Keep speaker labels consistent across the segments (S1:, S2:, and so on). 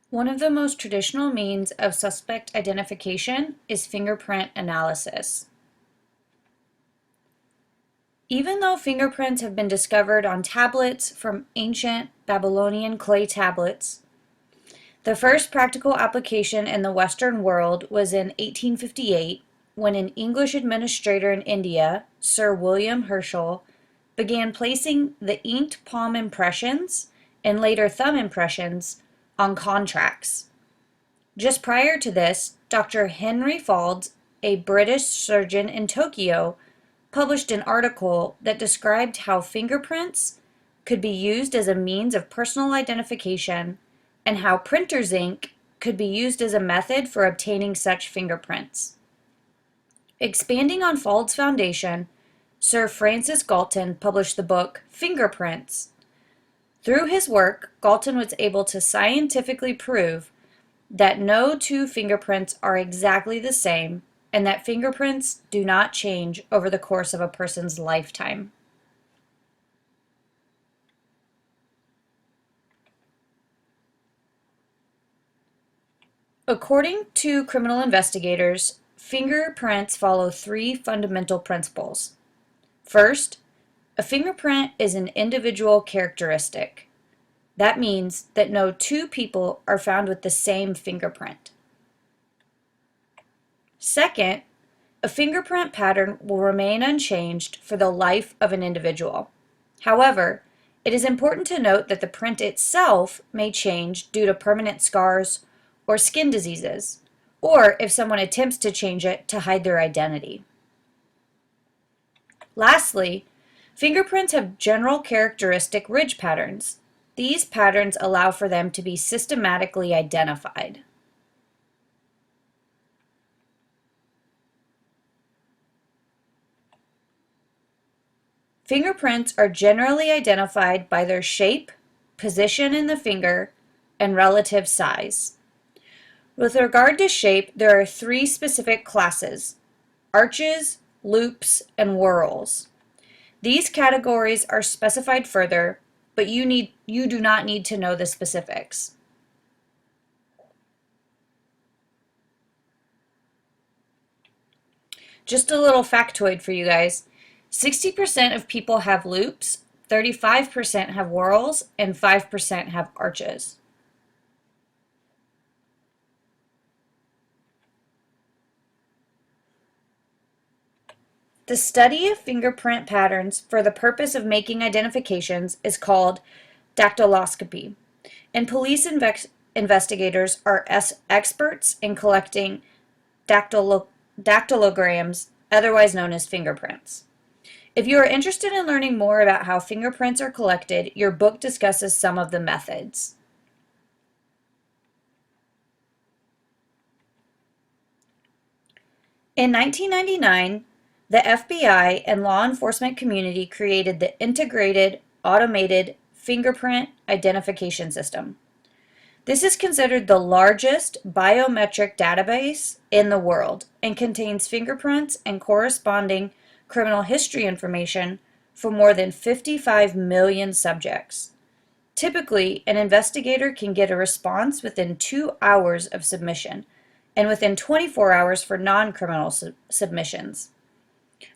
S1: One of the most traditional means of suspect identification is fingerprint analysis. Even though fingerprints have been discovered on tablets from ancient Babylonian clay tablets, the first practical application in the Western world was in 1858 when an English administrator in India, Sir William Herschel, began placing the inked palm impressions and later thumb impressions on contracts. Just prior to this, Dr. Henry Faulds, a British surgeon in Tokyo, published an article that described how fingerprints could be used as a means of personal identification and how printer's ink could be used as a method for obtaining such fingerprints. Expanding on Faulds' foundation, Sir Francis Galton published the book Fingerprints. Through his work, Galton was able to scientifically prove that no two fingerprints are exactly the same and that fingerprints do not change over the course of a person's lifetime. According to criminal investigators, fingerprints follow three fundamental principles. First, a fingerprint is an individual characteristic. That means that no two people are found with the same fingerprint. Second, a fingerprint pattern will remain unchanged for the life of an individual. However, it is important to note that the print itself may change due to permanent scars or skin diseases, or if someone attempts to change it to hide their identity. Lastly, fingerprints have general characteristic ridge patterns. These patterns allow for them to be systematically identified. Fingerprints are generally identified by their shape, position in the finger, and relative size. With regard to shape, there are three specific classes: arches, loops, and whorls. These categories are specified further, but you do not need to know the specifics. Just a little factoid for you guys. 60% of people have loops, 35% have whorls, and 5% have arches. The study of fingerprint patterns for the purpose of making identifications is called dactyloscopy, and police investigators are experts in collecting dactylograms, otherwise known as fingerprints. If you are interested in learning more about how fingerprints are collected, your book discusses some of the methods. In 1999, the FBI and law enforcement community created the Integrated Automated Fingerprint Identification System. This is considered the largest biometric database in the world and contains fingerprints and corresponding criminal history information for more than 55 million subjects. Typically, an investigator can get a response within 2 hours of submission and within 24 hours for non-criminal submissions.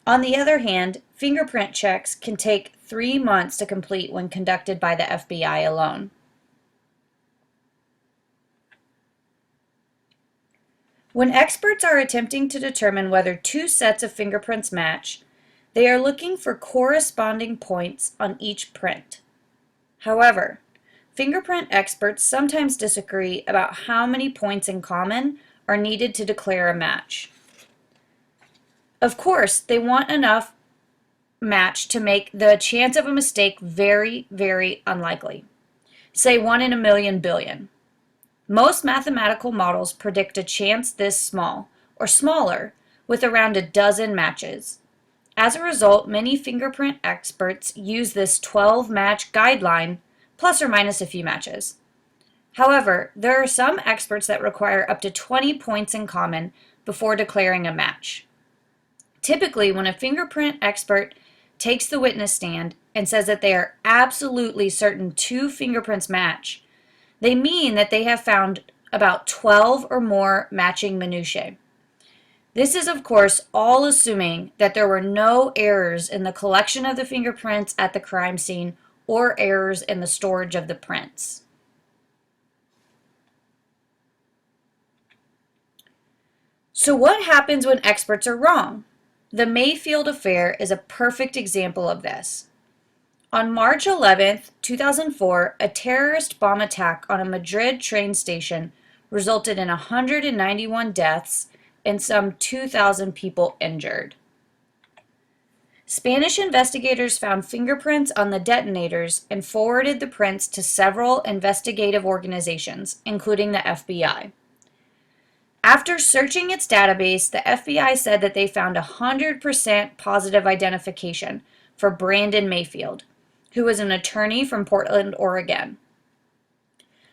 S1: On the other hand, fingerprint checks can take 3 months to complete when conducted by the FBI alone. When experts are attempting to determine whether two sets of fingerprints match, they are looking for corresponding points on each print. However, fingerprint experts sometimes disagree about how many points in common are needed to declare a match. Of course, they want enough match to make the chance of a mistake very, very unlikely. Say 1 in a million billion. Most mathematical models predict a chance this small, or smaller, with around a dozen matches. As a result, many fingerprint experts use this 12-match guideline, plus or minus a few matches. However, there are some experts that require up to 20 points in common before declaring a match. Typically, when a fingerprint expert takes the witness stand and says that they are absolutely certain two fingerprints match, They mean that they have found about 12 or more matching minutiae. This is, of course, all assuming that there were no errors in the collection of the fingerprints at the crime scene or errors in the storage of the prints. So what happens when experts are wrong? The Mayfield Affair is a perfect example of this. On March 11, 2004, a terrorist bomb attack on a Madrid train station resulted in 191 deaths and some 2,000 people injured. Spanish investigators found fingerprints on the detonators and forwarded the prints to several investigative organizations, including the FBI. After searching its database, the FBI said that they found 100% positive identification for Brandon Mayfield, who was an attorney from Portland, Oregon.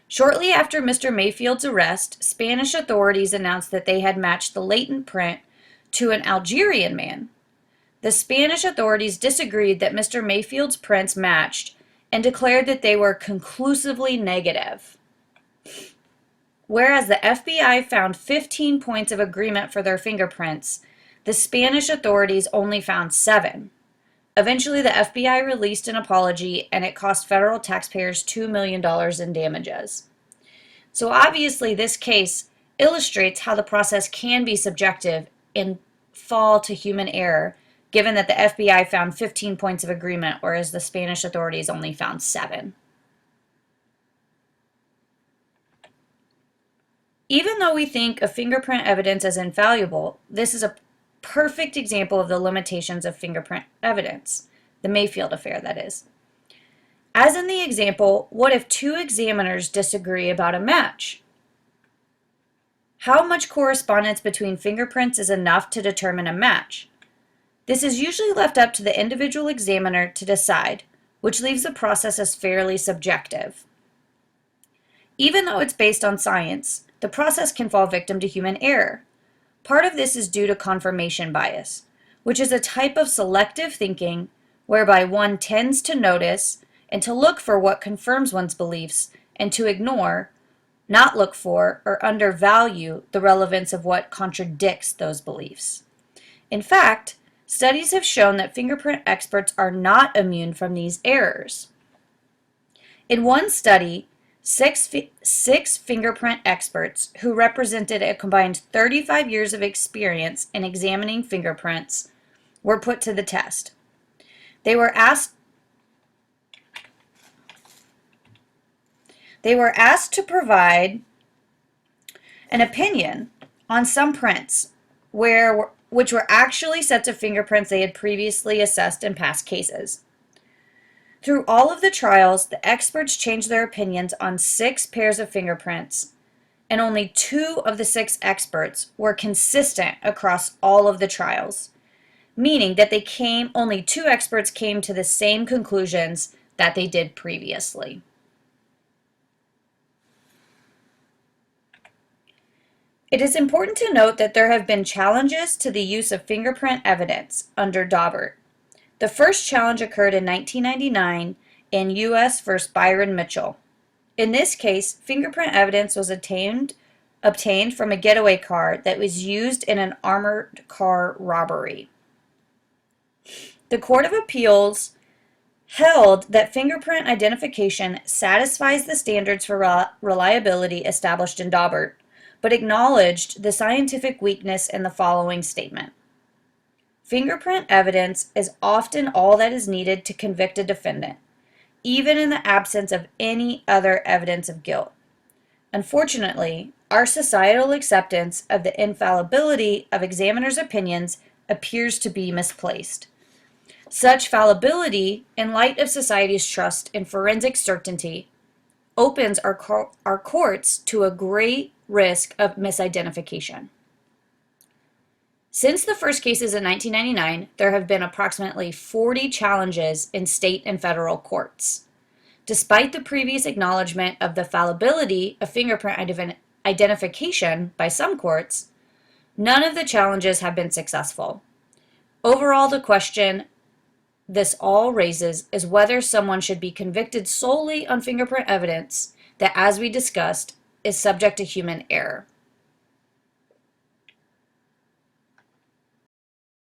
S1: Shortly after Mr. Mayfield's arrest, Spanish authorities announced that they had matched the latent print to an Algerian man. The Spanish authorities disagreed that Mr. Mayfield's prints matched and declared that they were conclusively negative. Whereas the FBI found 15 points of agreement for their fingerprints, the Spanish authorities only found 7. Eventually, the FBI released an apology, and it cost federal taxpayers $2 million in damages. So obviously, this case illustrates how the process can be subjective and fall to human error, given that the FBI found 15 points of agreement, whereas the Spanish authorities only found 7. Even though we think of fingerprint evidence as infallible, this is a perfect example of the limitations of fingerprint evidence, the Mayfield Affair, that is. As in the example, what if 2 examiners disagree about a match? How much correspondence between fingerprints is enough to determine a match? This is usually left up to the individual examiner to decide, which leaves the process as fairly subjective. Even though it's based on science, the process can fall victim to human error. Part of this is due to confirmation bias, which is a type of selective thinking whereby one tends to notice and to look for what confirms one's beliefs and to ignore, not look for, or undervalue the relevance of what contradicts those beliefs. In fact, studies have shown that fingerprint experts are not immune from these errors. In one study, six fingerprint experts who represented a combined 35 years of experience in examining fingerprints were put to the test. They were asked to provide an opinion on some prints which were actually sets of fingerprints they had previously assessed in past cases. Through all of the trials, the experts changed their opinions on 6 pairs of fingerprints, and only 2 of the 6 experts were consistent across all of the trials, meaning that only 2 experts came to the same conclusions that they did previously. It is important to note that there have been challenges to the use of fingerprint evidence under Daubert. The first challenge occurred in 1999 in U.S. v. Byron Mitchell. In this case, fingerprint evidence was obtained from a getaway car that was used in an armored car robbery. The Court of Appeals held that fingerprint identification satisfies the standards for reliability established in Daubert, but acknowledged the scientific weakness in the following statement. Fingerprint evidence is often all that is needed to convict a defendant, even in the absence of any other evidence of guilt. Unfortunately, our societal acceptance of the infallibility of examiners' opinions appears to be misplaced. Such fallibility, in light of society's trust in forensic certainty, opens our courts to a great risk of misidentification. Since the first cases in 1999, there have been approximately 40 challenges in state and federal courts. Despite the previous acknowledgement of the fallibility of fingerprint identification by some courts, none of the challenges have been successful. Overall, the question this all raises is whether someone should be convicted solely on fingerprint evidence that, as we discussed, is subject to human error.